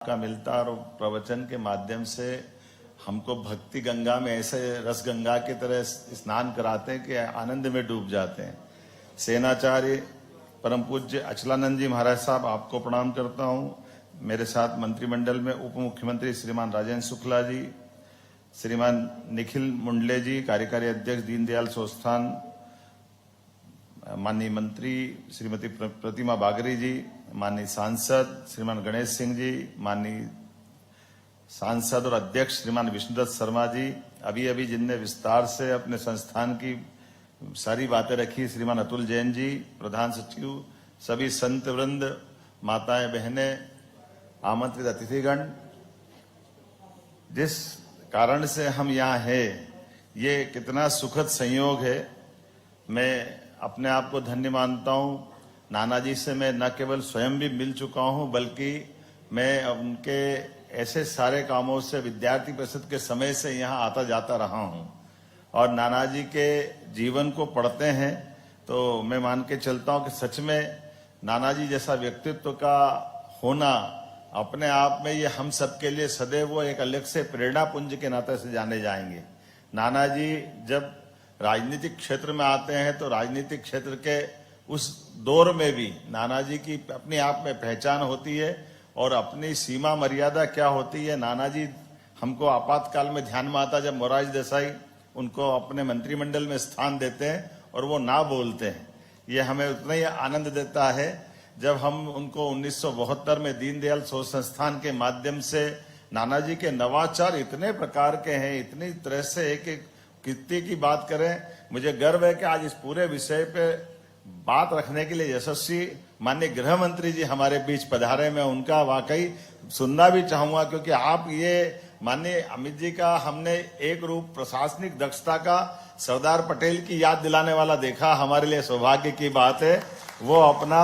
का मिलता और प्रवचन के माध्यम से हमको भक्ति गंगा में ऐसे रस गंगा की तरह स्नान कराते हैं कि आनंद में डूब जाते हैं। सेनाचार्य परम पूज्य अचलानंद जी महाराज साहब, आपको प्रणाम करता हूं। मेरे साथ मंत्रिमंडल में उप मुख्यमंत्री श्रीमान राजेंद्र शुक्ला जी, श्रीमान निखिल मुंडले जी, कार्यकारी अध्यक्ष दीनदयाल संस्थान, माननीय मंत्री श्रीमती प्रतिमा बागरी जी, माननीय सांसद श्रीमान गणेश सिंह जी, माननीय सांसद और अध्यक्ष श्रीमान विष्णुदत्त शर्मा जी, अभी जिनने विस्तार से अपने संस्थान की सारी बातें रखी, श्रीमान अतुल जैन जी, प्रधान सचिव, सभी संत वृंद, माताएं बहनें, आमंत्रित अतिथिगण, जिस कारण से हम यहाँ हैं, ये कितना सुखद संयोग है। मैं अपने आप को धन्य मानता हूँ। नानाजी से मैं न केवल स्वयं भी मिल चुका हूँ, बल्कि मैं उनके ऐसे सारे कामों से विद्यार्थी परिषद के समय से यहाँ आता जाता रहा हूँ और नानाजी के जीवन को पढ़ते हैं तो मैं मान के चलता हूँ कि सच में नानाजी जैसा व्यक्तित्व का होना अपने आप में ये हम सबके लिए सदैव एक अलग से प्रेरणा पुंज के नाते से जाने जाएंगे। नानाजी जब राजनीतिक क्षेत्र में आते हैं तो राजनीतिक क्षेत्र के उस दौर में भी नानाजी की अपने आप में पहचान होती है और अपनी सीमा मर्यादा क्या होती है। नानाजी हमको आपातकाल में ध्यान में आता जब मोरारजी देसाई उनको अपने मंत्रिमंडल में स्थान देते हैं और वो ना बोलते हैं। ये हमें उतना ही आनंद देता है जब हम उनको 1972 में दीनदयाल संस्थान के माध्यम से नानाजी के नवाचार इतने प्रकार के हैं, इतनी तरह से एक कीर्ति की बात करें। मुझे गर्व है कि आज इस पूरे विषय पे बात रखने के लिए यशस्वी माननीय गृह मंत्री जी हमारे बीच पधारे। मैं उनका वाकई सुनना भी चाहूंगा, क्योंकि आप ये माननीय अमित जी का हमने एक रूप प्रशासनिक दक्षता का सरदार पटेल की याद दिलाने वाला देखा। हमारे लिए सौभाग्य की बात है वो अपना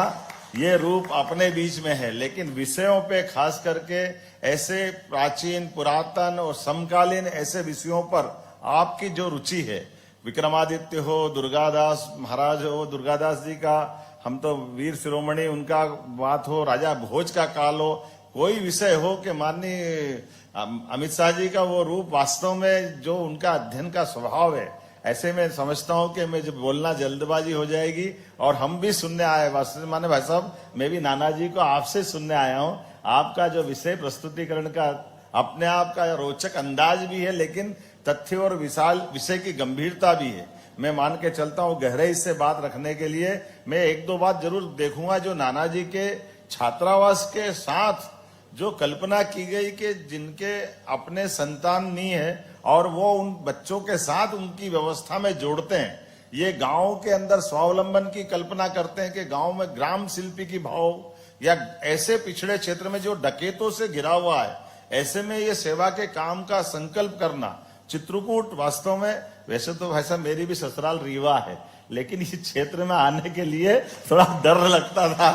ये रूप अपने बीच में है, लेकिन विषयों पे खास करके ऐसे प्राचीन, पुरातन और समकालीन ऐसे विषयों पर आपकी जो रुचि है, विक्रमादित्य हो, दुर्गादास महाराज हो, दुर्गादास जी का, हम तो वीर शिरोमणि उनका बात हो, राजा भोज का काल हो, कोई विषय हो कि माननीय अमित शाह जी का वो रूप वास्तव में जो उनका अध्ययन का स्वभाव है, ऐसे में समझता हूं कि मैं जब बोलना जल्दबाजी हो जाएगी और हम भी सुनने आए। वास्तव माने भाई साहब, मैं भी नानाजी को आपसे सुनने आया हूं। आपका जो विषय प्रस्तुतिकरण का अपने आप का रोचक अंदाज भी है, लेकिन तथ्य और विशाल विषय की गंभीरता भी है। मैं मान के चलता हूं गहराई से बात रखने के लिए मैं एक दो बात जरूर देखूंगा। जो नानाजी के छात्रावास के साथ जो कल्पना की गई कि जिनके अपने संतान नहीं है और वो उन बच्चों के साथ उनकी व्यवस्था में जोड़ते हैं, ये गांव के अंदर स्वावलंबन की कल्पना करते हैं कि गांव में ग्राम शिल्पी की भाव, या ऐसे पिछड़े क्षेत्र में जो डकैतों से घिरा हुआ है, ऐसे में ये सेवा के काम का संकल्प करना। चित्रकूट वास्तव में, वैसे तो भाई साहब मेरी भी ससुराल रीवा है, लेकिन इस क्षेत्र में आने के लिए थोड़ा डर लगता था,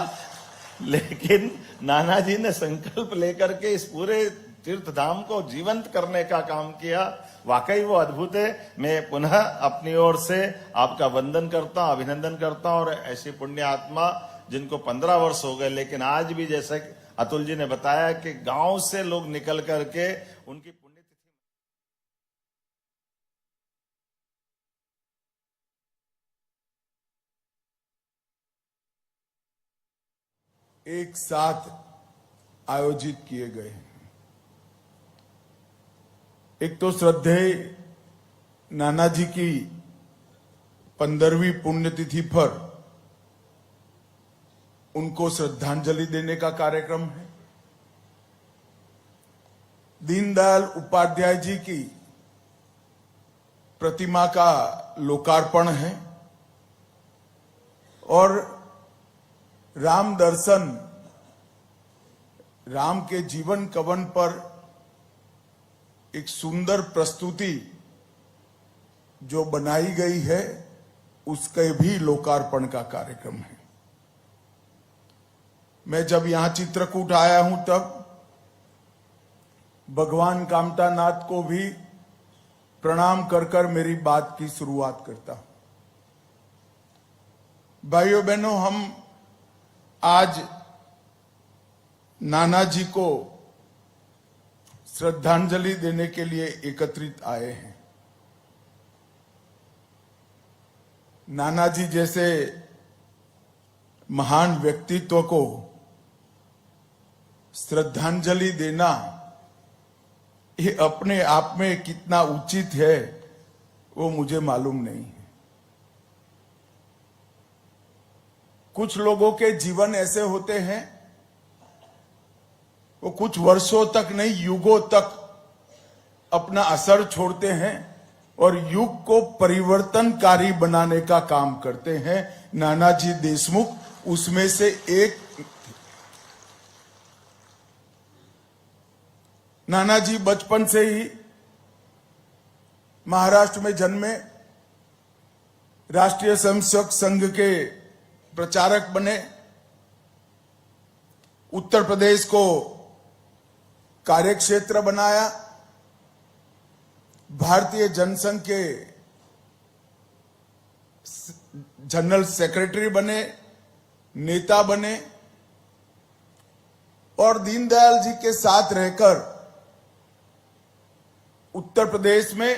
लेकिन नानाजी ने संकल्प लेकर के इस पूरे तीर्थ धाम को जीवंत करने का काम किया। वाकई वो अद्भुत है। मैं पुनः अपनी ओर से आपका वंदन करता हूं, अभिनंदन करता हूं। और ऐसी पुण्य आत्मा जिनको 15 वर्ष हो गए, लेकिन आज भी जैसे अतुल जी ने बताया कि गांव से लोग निकल करके उनकी एक साथ आयोजित किए गए हैं। एक तो श्रद्धेय नानाजी की 15वीं पुण्यतिथि पर उनको श्रद्धांजलि देने का कार्यक्रम है। दीनदयाल उपाध्याय जी की प्रतिमा का लोकार्पण है और राम दर्शन, राम के जीवन कवन पर एक सुंदर प्रस्तुति जो बनाई गई है, उसके भी लोकार्पण का कार्यक्रम है। मैं जब यहां चित्रकूट आया हूं तब भगवान कामतानाथ को भी प्रणाम कर कर मेरी बात की शुरुआत करता हूं। भाइयों बहनों, हम आज नानाजी को श्रद्धांजलि देने के लिए एकत्रित आए हैं। नानाजी जैसे महान व्यक्तित्व को श्रद्धांजलि देना ये अपने आप में कितना उचित है वो मुझे मालूम नहीं है। कुछ लोगों के जीवन ऐसे होते हैं वो कुछ वर्षों तक नहीं युगों तक अपना असर छोड़ते हैं और युग को परिवर्तनकारी बनाने का काम करते हैं। नानाजी देशमुख उसमें से एक। नानाजी बचपन से ही महाराष्ट्र में जन्मे, राष्ट्रीय स्वयंसेवक संघ के प्रचारक बने, उत्तर प्रदेश को कार्यक्षेत्र बनाया, भारतीय जनसंघ के जनरल सेक्रेटरी बने, नेता बने और दीनदयाल जी के साथ रहकर उत्तर प्रदेश में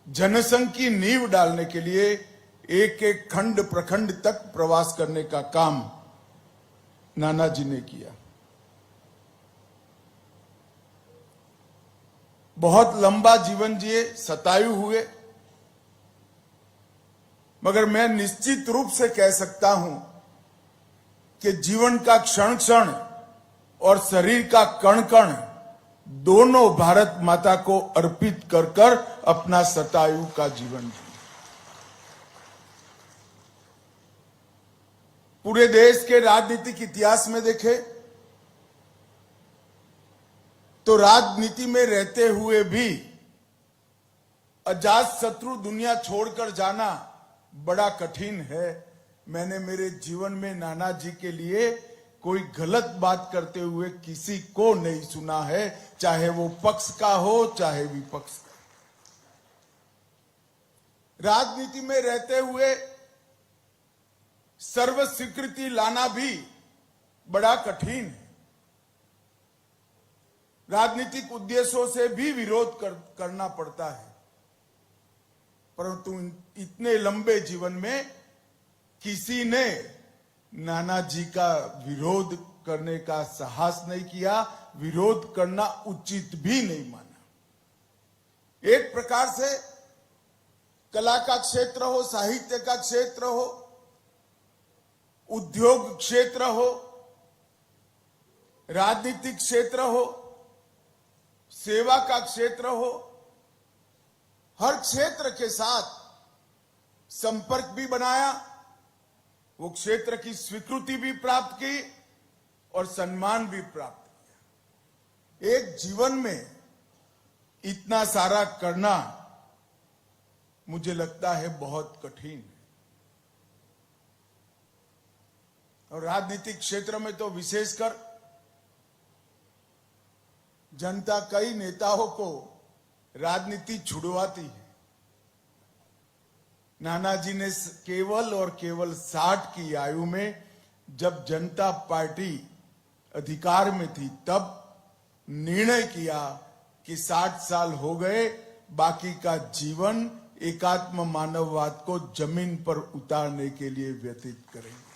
जनसंघ की नींव डालने के लिए एक एक खंड प्रखंड तक प्रवास करने का काम नानाजी ने किया। बहुत लंबा जीवन जिए, शतायु हुए, मगर मैं निश्चित रूप से कह सकता हूं कि जीवन का क्षण क्षण और शरीर का कण कण दोनों भारत माता को अर्पित कर कर अपना शतायु का जीवन जिए। पूरे देश के राजनीतिक इतिहास में देखें तो राजनीति में रहते हुए भी अजात शत्रु दुनिया छोड़कर जाना बड़ा कठिन है। मैंने मेरे जीवन में नानाजी के लिए कोई गलत बात करते हुए किसी को नहीं सुना है, चाहे वो पक्ष का हो चाहे विपक्ष का। राजनीति में रहते हुए सर्व स्वीकृति लाना भी बड़ा कठिन है। राजनीतिक उद्देश्यों से भी विरोध करना पड़ता है, परंतु इतने लंबे जीवन में किसी ने नानाजी का विरोध करने का साहस नहीं किया, विरोध करना उचित भी नहीं माना। एक प्रकार से कला का क्षेत्र हो, साहित्य का क्षेत्र हो, उद्योग क्षेत्र हो, राजनीतिक क्षेत्र हो, सेवा का क्षेत्र हो, हर क्षेत्र के साथ संपर्क भी बनाया, वो क्षेत्र की स्वीकृति भी प्राप्त की और सम्मान भी प्राप्त किया। एक जीवन में इतना सारा करना मुझे लगता है बहुत कठिन है। और राजनीतिक क्षेत्र में तो विशेषकर जनता कई नेताओं को राजनीति छुड़वाती है। नानाजी ने केवल और केवल 60 की आयु में, जब जनता पार्टी अधिकार में थी, तब निर्णय किया कि 60 साल हो गए, बाकी का जीवन एकात्म मानववाद को जमीन पर उतारने के लिए व्यतीत करेंगे।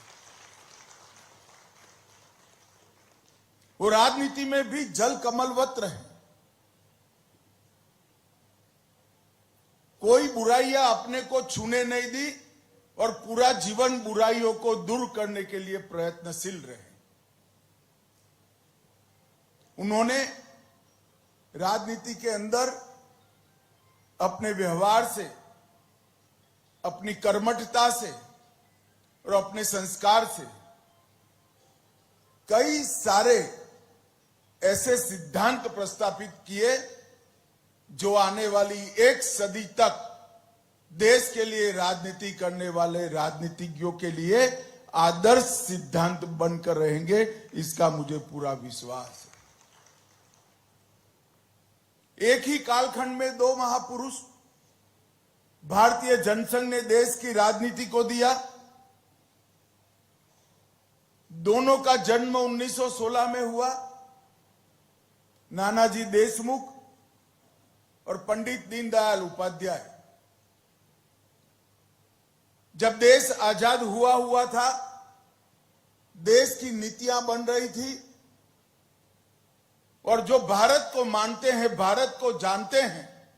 वो राजनीति में भी जल कमलवत रहे। कोई बुराइयां अपने को छूने नहीं दी और पूरा जीवन बुराइयों को दूर करने के लिए प्रयत्नशील रहे। उन्होंने राजनीति के अंदर अपने व्यवहार से, अपनी कर्मठता से और अपने संस्कार से कई सारे ऐसे सिद्धांत प्रस्तापित किए जो आने वाली एक सदी तक देश के लिए राजनीति करने वाले राजनीतिज्ञों के लिए आदर्श सिद्धांत बनकर रहेंगे, इसका मुझे पूरा विश्वास है। एक ही कालखंड में दो महापुरुष, भारतीय जनसंघ ने देश की राजनीति को दिया। दोनों का जन्म 1916 में हुआ। नानाजी देशमुख और पंडित दीनदयाल उपाध्याय। जब देश आजाद हुआ था, देश की नीतियां बन रही थी, और जो भारत को मानते हैं, भारत को जानते हैं,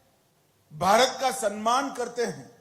भारत का सम्मान करते हैं,